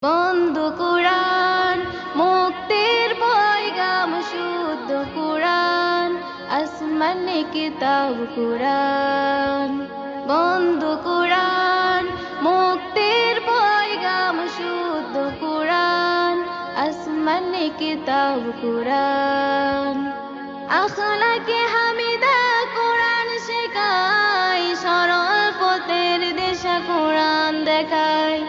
বন্ধু কুরআন মুক্তির পয়গাম শুদ্ধ কুরআন আসমানে কিতাব কুরআন। বন্ধু কুরআন মুক্তির পয়গাম শুদ্ধ কুরআন আসমানে কিতাব কুরআন। আখলাকে হামিদা কুরআন শেখায়, সরল পথের দিশা কুরআন দেখায়।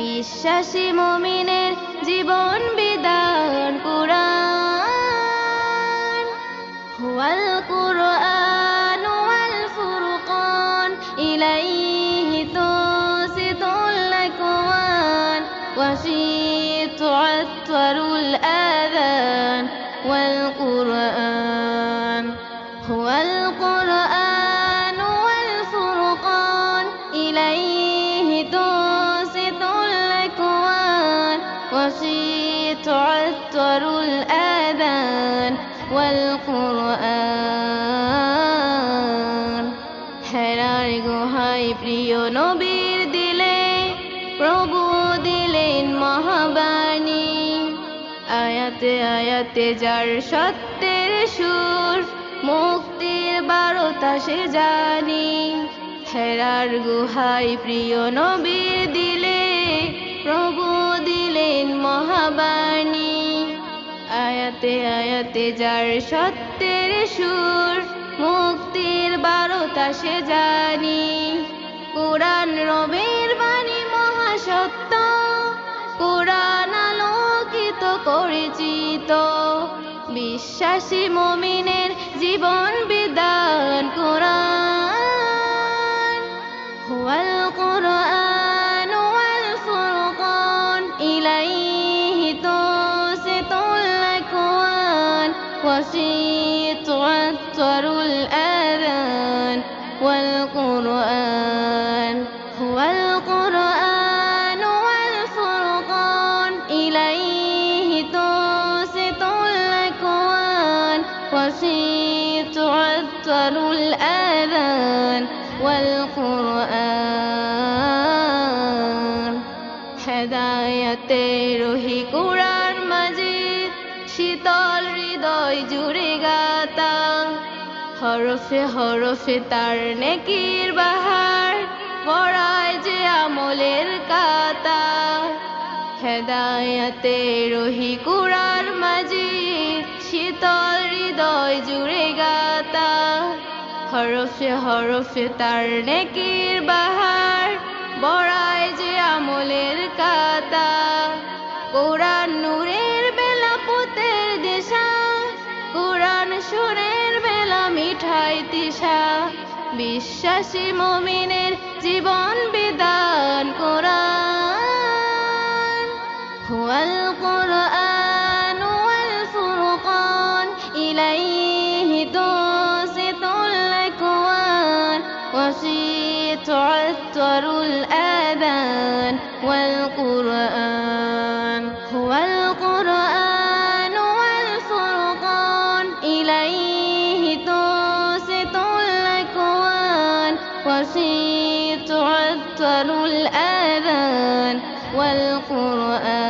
বিশ্বাসী মুমিনের জীবন বিধান কুরআন। হুয়াল কুরআন ওয়াল ফুরকান ইলাইহি তুসিতুল আকওয়ান ওয়াফি তুআত্তারুল আযান ওয়াল কুরআন। হুয়াল কুরআন ওয়াল ফুরকান ইলাইহি وفي تعطر الآذان والقرآن। হেরার গুহায় প্রিয় নবীর দিলে প্রভু দিলেন মহাবাণী। আয়াতে আয়াতে যার সত্যের সুর, মুক্তির বারতা সে জানি। হেরার গুহায় প্রিয় নবীর দিলে প্রভু দিলেন মহাবাণী। আয়াতে আয়াতে যার সত্যের সুর, মুক্তির বারতা সে জানি। কুরআন রবের বাণী মহাসত্য, কুরআন আলোকিত করেচিত। বিশ্বাসী মুমিনের জীবন বিধান কুরআন। হুয়াল কুরআন ওয়াল ফুরকান ইলাইহি তুসিতুল আকওয়ান ওয়াফি তুআত্তারুল আযান ওয়াল কুরআন। হুয়াল কুরআন ওয়াল ফুরকান ইলাইহি তুসিতুল আকওয়ান ওয়াফি তুআত্তারুল আযান ওয়াল কুরআন। হেদায়েতে রহি কুরআন মাজিদ, শীতল হৃদয় জুড়ে গাতা। হরফে হরফে তার নেকির বাহার, গড়ায় যে আমলের কাতা। হেদায়েতে রহি কুরআন মাজিদ, শীতল হৃদয় জুড়ে গাতা। হরফে হরফে তার নেকির বাহার, বড়ায় যে আমলের কাতা। কুরআন নূরের বেলা পুতের দিশা, কুরআন সুরের বেলা মিঠাই তিশা। বিশ্বাসী মুমিনের জীবন বিধান কুরআন। হুয়াল কুরআন ওয়াল ফুরকান ইলাইহি তুসিতুল আকওয়ান ওয়াফি তুআত্তারুল আযান ওয়াল কুরআন। হুয়াল কুরআন ওয়াল ফুরকান ইলাইহি তুসিতুল আকওয়ান ওয়াফি তুআত্তারুল আযান ওয়াল কুরআন।